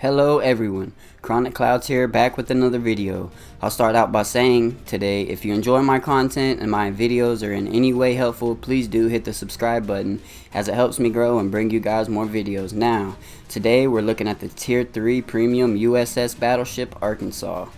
Hello everyone, ChronicKloudz here, back with another video. I'll start out by saying today, if you enjoy my content and my videos are in any way helpful, please do hit the subscribe button as it helps me grow and bring you guys more videos. Now, today we're looking at the Tier 3 Premium USS Battleship Arkansas.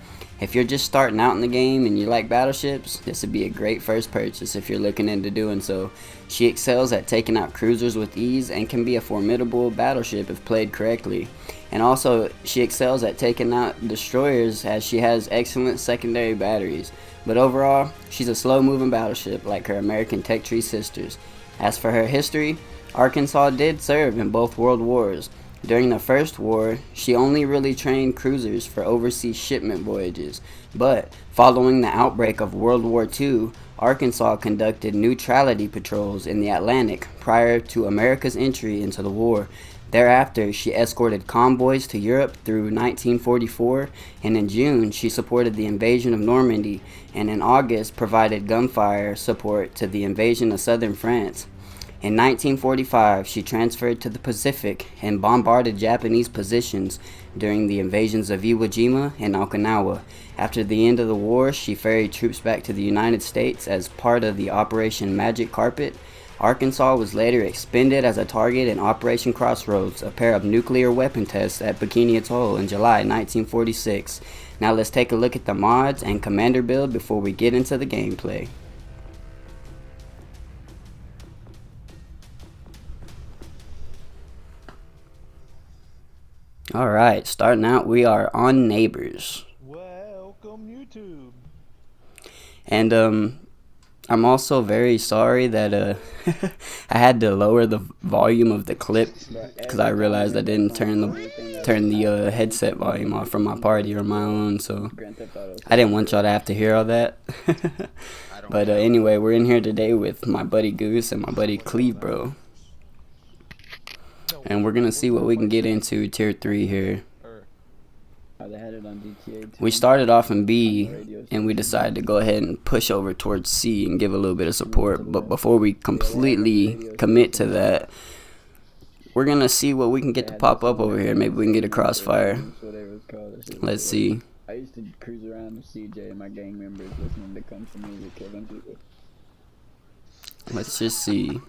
If you're just starting out in the game and you like battleships, this would be a great first purchase if you're looking into doing so. She excels at taking out cruisers with ease and can be a formidable battleship if played correctly. And also, she excels at taking out destroyers as she has excellent secondary batteries. But overall, she's a slow-moving battleship like her American Tech Tree sisters. As for her history, Arkansas did serve in both world wars. During the First War, she only really trained cruisers for overseas shipment voyages, but following the outbreak of World War II, Arkansas conducted neutrality patrols in the Atlantic prior to America's entry into the war. Thereafter, she escorted convoys to Europe through 1944, and in June, she supported the invasion of Normandy, and in August, provided gunfire support to the invasion of southern France. In 1945, she transferred to the Pacific and bombarded Japanese positions during the invasions of Iwo Jima and Okinawa. After the end of the war, she ferried troops back to the United States as part of the Operation Magic Carpet. Arkansas was later expended as a target in Operation Crossroads, a pair of nuclear weapon tests at Bikini Atoll in July 1946. Now let's take a look at the mods and commander build before we get into the gameplay. Alright, starting out, we are on Neighbors. Welcome, YouTube. And I'm also very sorry that I had to lower the volume of the clip because I realized I didn't turn the headset volume off from my party or my own, so I didn't want y'all to have to hear all that. But anyway, we're in here today with my buddy Goose and my buddy Cleve, bro. And we're gonna see what we can get into Tier 3 here. We started off in B, and we decided to go ahead and push over towards C and give a little bit of support. But before we completely commit to that, we're gonna see what we can get to pop up over here. Maybe we can get a crossfire. Let's see. I used to cruise around with CJ and my gang members listening to country music, killing people. Let's just see.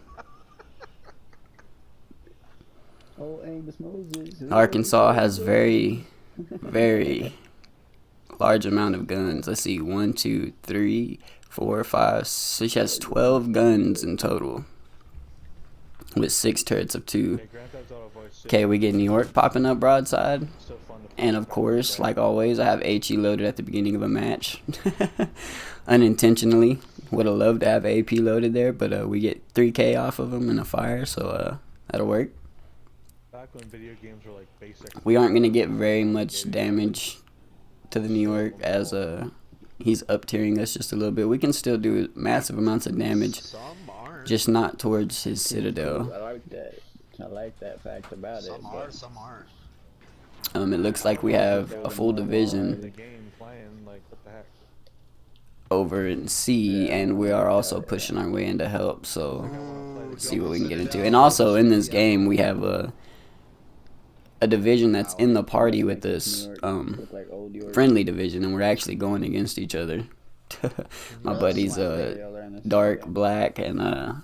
Oh, Angus Moses. Arkansas has very large amount of guns. Let's see, 1, 2, 3, 4, 5. So she has 12 guns in total with 6 turrets of 2. Okay, we get New York popping up broadside. And of course, like always, I have HE loaded at the beginning of a match. Unintentionally. Would have loved to have AP loaded there, but we get 3K off of him in a fire, so that'll work. When video games were like basic. We aren't going to get very much damage to the New York as he's up tiering us just a little bit. We can still do massive amounts of damage, just not towards his citadel. I like that fact about it. Some aren't. It looks like we have a full division over in C, and we are also pushing our way into help, so let's see what we can get into. And also in this game we have a division that's in the party with this friendly division, and we're actually going against each other. My buddy's Dark Black and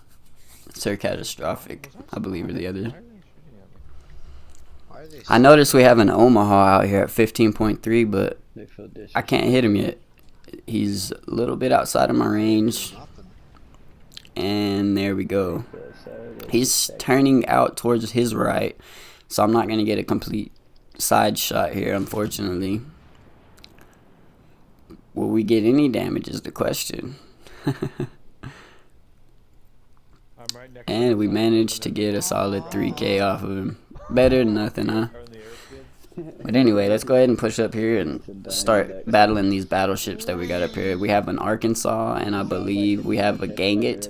Sir Catastrophic, I believe, are the other. I noticed we have an Omaha out here at 15.3, but I can't hit him yet. He's a little bit outside of my range, and there we go. He's turning out towards his right, so I'm not going to get a complete side shot here, unfortunately. Will we get any damage is the question. And we managed to get a solid 3K off of him. Better than nothing, huh? But anyway, let's go ahead and push up here and start battling these battleships that we got up here. We have an Arkansas, and I believe we have a Ganget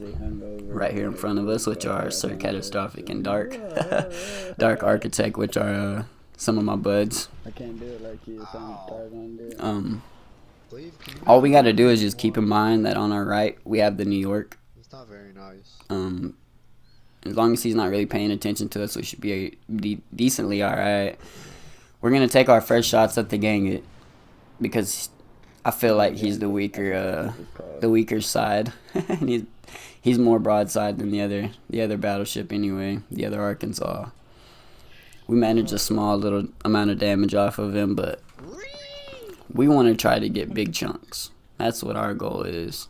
right here in front of us, which are Sir Catastrophic and Dark Architect, which are some of my buds. I can't do it like you. All we got to do is just keep in mind that on our right we have the New York. It's not very nice. As long as he's not really paying attention to us, we should be decently alright. We're gonna take our first shots at the Gangit because I feel like he's the weaker side, and he's more broadside than the other battleship anyway. The other Arkansas. We managed a small little amount of damage off of him, but we want to try to get big chunks. That's what our goal is.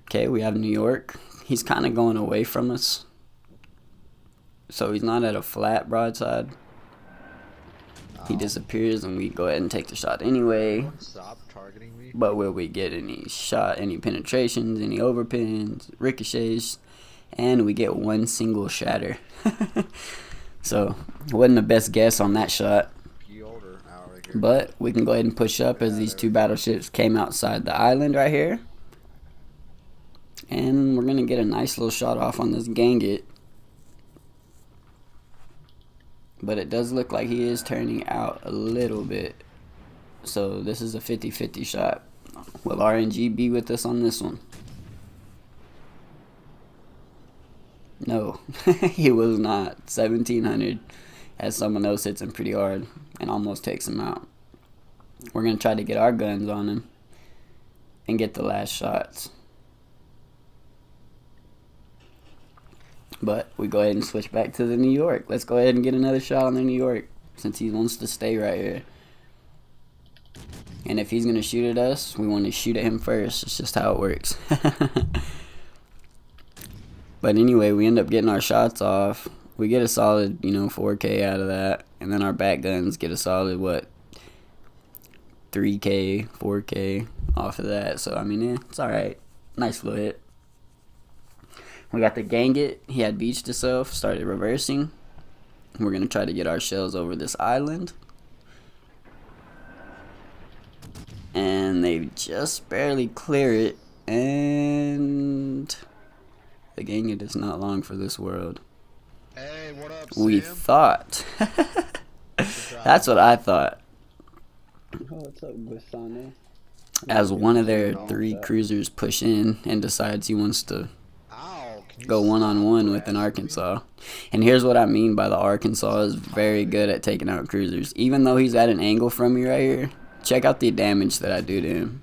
Okay, we have New York. He's kind of going away from us, so he's not at a flat broadside. He disappears, and we go ahead and take the shot anyway. Stop targeting me. But will we get any shot, any penetrations, any overpins, ricochets, and we get one single shatter. So, wasn't the best guess on that shot. But we can go ahead and push up as these two battleships came outside the island right here. And we're going to get a nice little shot off on this Gangit. But it does look like he is turning out a little bit. So this is a 50-50 shot. Will RNG be with us on this one? No, he was not. 1700 as someone else hits him pretty hard and almost takes him out. We're going to try to get our guns on him and get the last shots. But we go ahead and switch back to the New York. Let's go ahead and get another shot on the New York since he wants to stay right here. And if he's going to shoot at us, we want to shoot at him first. It's just how it works. But anyway, we end up getting our shots off. We get a solid, 4K out of that. And then our back guns get a solid, 3K, 4K off of that. So, I mean, it's alright. Nice little hit. We got the Gangit. He had beached himself, started reversing. We're going to try to get our shells over this island. And they just barely clear it. And the Gangit is not long for this world. Hey, what up, We Sam? thought. That's what I thought. What's up, Guasane? As one of their 3 cruisers push in and decides he wants to go one-on-one with an Arkansas. And here's what I mean by the Arkansas is very good at taking out cruisers. Even though he's at an angle from me right here, check out the damage that I do to him.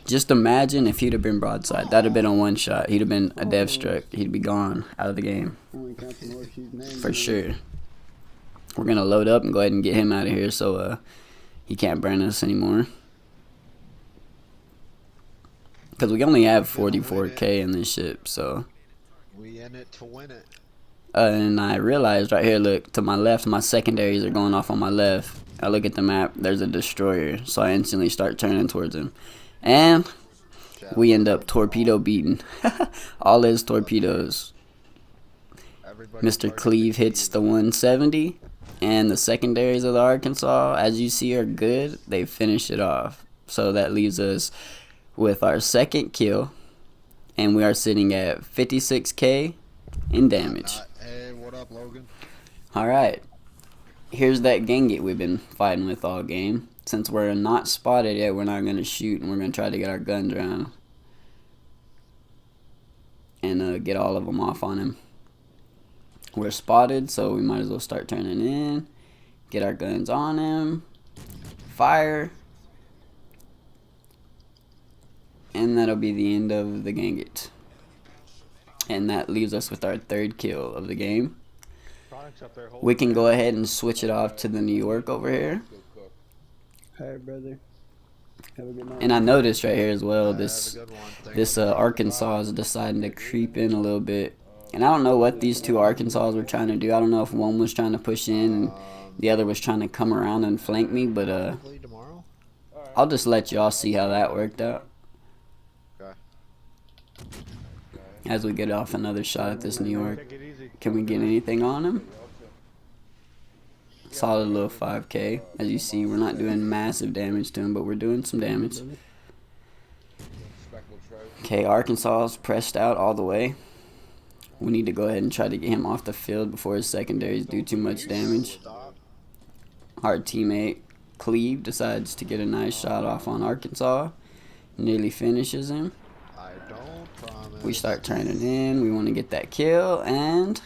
Just imagine if he'd have been broadside. That'd have been a one shot. He'd have been a dev struck. He'd be gone out of the game. For sure. We're going to load up and go ahead and get him out of here so he can't burn us anymore. Because we only have 44K in this ship, so. We in it to win it. And I realized right here, look, to my left, my secondaries are going off on my left. I look at the map, there's a destroyer, so I instantly start turning towards him. And we end up torpedo beaten. All his torpedoes. Mr. Cleve hits the 170, and the secondaries of the Arkansas, as you see, are good. They finish it off. So that leaves us with our second kill, and we are sitting at 56K in damage. Hey, what up, Logan? Alright, here's that Gangit we've been fighting with all game. Since we're not spotted yet, we're not going to shoot, and we're going to try to get our guns around and get all of them off on him. We're spotted, so we might as well start turning in, get our guns on him, fire. And that'll be the end of the Gangit. And that leaves us with our 3rd kill of the game. We can go ahead and switch it off to the New York over here. Hey, brother. Have a good night. And I noticed right here as well, this Arkansas is deciding to creep in a little bit. And I don't know what these 2 Arkansas were trying to do. I don't know if one was trying to push in and the other was trying to come around and flank me. But I'll just let y'all see how that worked out. As we get off another shot at this New York. Can we get anything on him? Solid little 5K. As you see, we're not doing massive damage to him, but we're doing some damage. Okay, Arkansas is pressed out all the way. We need to go ahead and try to get him off the field before his secondaries do too much damage. Our teammate, Cleve, decides to get a nice shot off on Arkansas. Nearly finishes him. We start turning in. We want to get that kill, and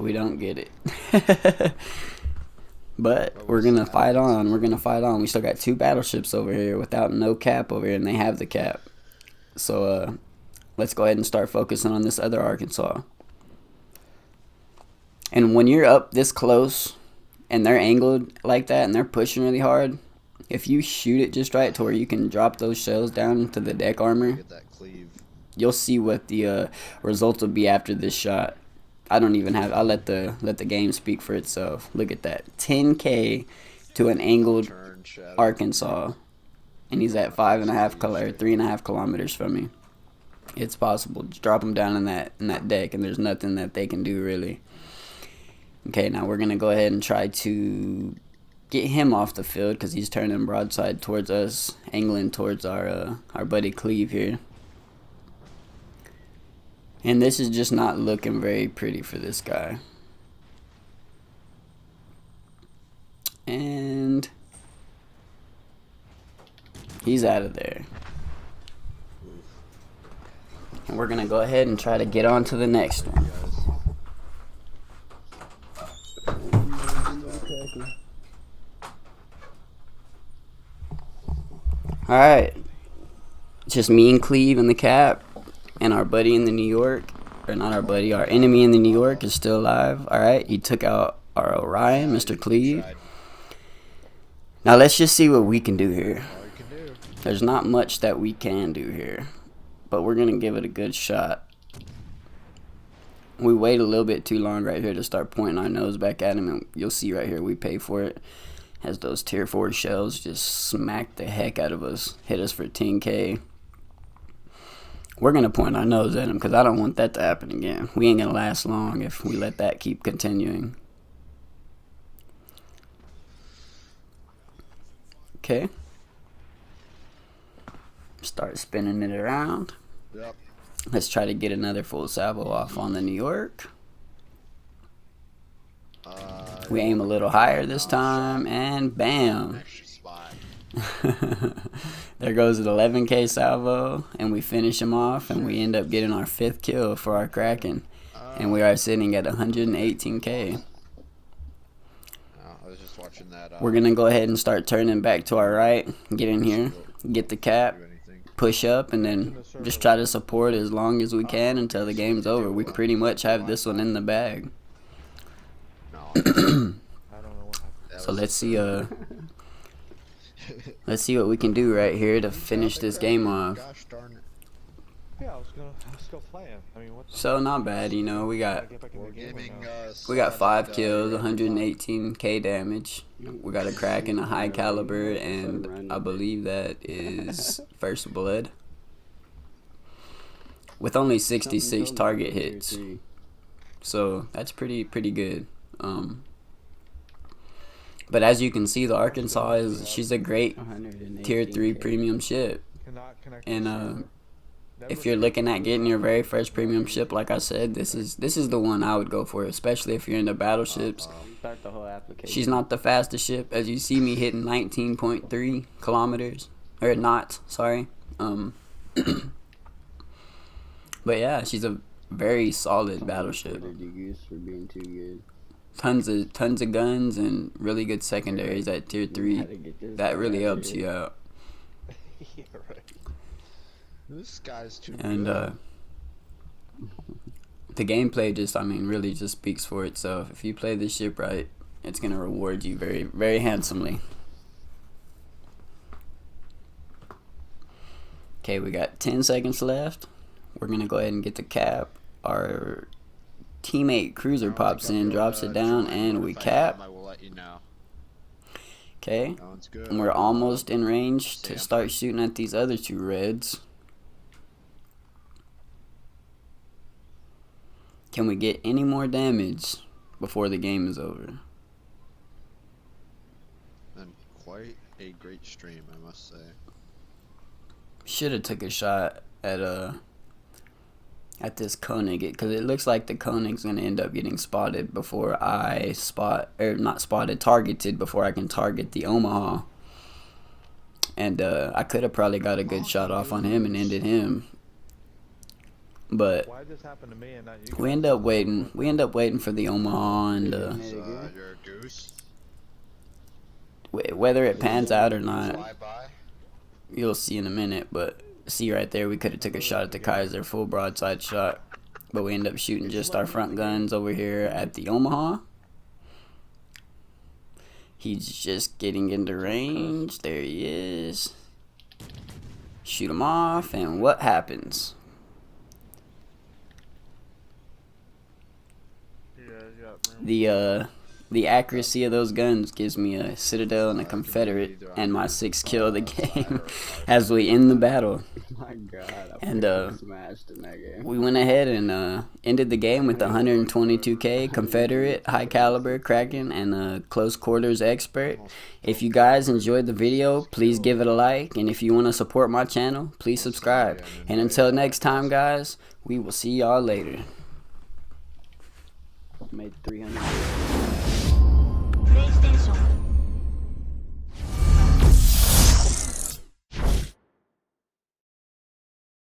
We don't get it. But we're gonna fight on. We're gonna fight on. We still got 2 battleships over here without no cap over here, and they have the cap. So let's go ahead and start focusing on this other Arkansas. And when you're up this close and they're angled like that and they're pushing really hard, if you shoot it just right to where you can drop those shells down into the deck armor, Get that cleave. you'll see what the results will be after this shot. I don't even have. I'll let the game speak for itself. Look at that, 10K to an angled Turn shadow. Arkansas, and he's at 3.5 kilometers from me. It's possible. Just drop him down in that deck, and there's nothing that they can do really. Okay, now we're gonna go ahead and try to get him off the field because he's turning broadside towards us, angling towards our buddy Cleve here. And this is just not looking very pretty for this guy. And he's out of there. And we're gonna go ahead and try to get on to the next one. Alright. Just me and Cleve in the cap. And our buddy in the New York. Or not our buddy, our enemy in the New York is still alive. Alright, he took out our Orion, Mr. Cleve. Now let's just see what we can do here. All you can do. There's not much that we can do here. But we're going to give it a good shot. We wait a little bit too long right here to start pointing our nose back at him. And you'll see right here we pay for it. As those tier 4 shells just smack the heck out of us. Hit us for 10K. We're going to point our nose at him because I don't want that to happen again. We ain't going to last long if we let that keep continuing. Okay. Start spinning it around. Yep. Let's try to get another full salvo off on the New York. We aim a little higher this time, and bam. Extra spot. There goes an 11K salvo, and we finish him off, and we end up getting our 5th kill for our Kraken. And we are sitting at 118K. I was just watching that. We're going to go ahead and start turning back to our right, get in here, get the cap, Do anything. push up, and then just try to support as long as we can until the game's over. We pretty much have this one in the bag. No. I don't know what happened. So let's see let's see what we can do right here to finish this game off. Gosh darn it. Yeah, I was still playing. I mean, what the So not bad, you know. We got get back in the game right now. we got 5 kills, 118K damage. We got a Kraken, a high caliber, and I believe that is first blood. With only 66 target hits. So that's pretty good. But as you can see, the Arkansas she's a great tier 3 premium ship. Cannot connect. And if you're looking at getting your very first premium ship, like I said, this is the one I would go for, especially if you're into battleships. Start the whole application. She's not the fastest ship, as you see me hitting 19.3 kilometers or knots. Sorry. But yeah, she's a very solid battleship. What did you use for being too good? Tons of guns and really good secondaries at tier 3. That really helps you out. Yeah, right. This guy's too And good. the gameplay really just speaks for itself. If you play this ship right, it's gonna reward you very, very handsomely. Okay, we got 10 seconds left. We're gonna go ahead and get the cap. Our teammate cruiser pops in, drops it down, and we cap. I will let you know. Okay, Sounds good. and we're almost in range to start shooting at these other 2 reds. Can we get any more damage before the game is over? And quite a great stream, I must say. Should have took a shot at this Koenig, because it looks like the Koenig's gonna end up getting spotted before I targeted before I can target the Omaha. And I could have probably got a good shot off on him and ended him. But Why this happened to me and not you? we guys? end up waiting. We end up waiting for the Omaha, and You're a goose. whether it pans out or not, Fly by. you'll see in a minute. But see right there, we could have took a shot at the Kaiser, full broadside shot, but we end up shooting just our front guns over here at the Omaha. He's just getting into range. There he is. Shoot him off, and what happens? The accuracy of those guns gives me a Citadel and a Confederate and my 6th kill of the game as we end the battle. My God, I And smashed in that game. we went ahead and ended the game with 122k Confederate, high caliber, Kraken, and a close quarters expert. If you guys enjoyed the video, please give it a like, and if you want to support my channel, please subscribe. And until next time, guys, we will see y'all later. Made 300.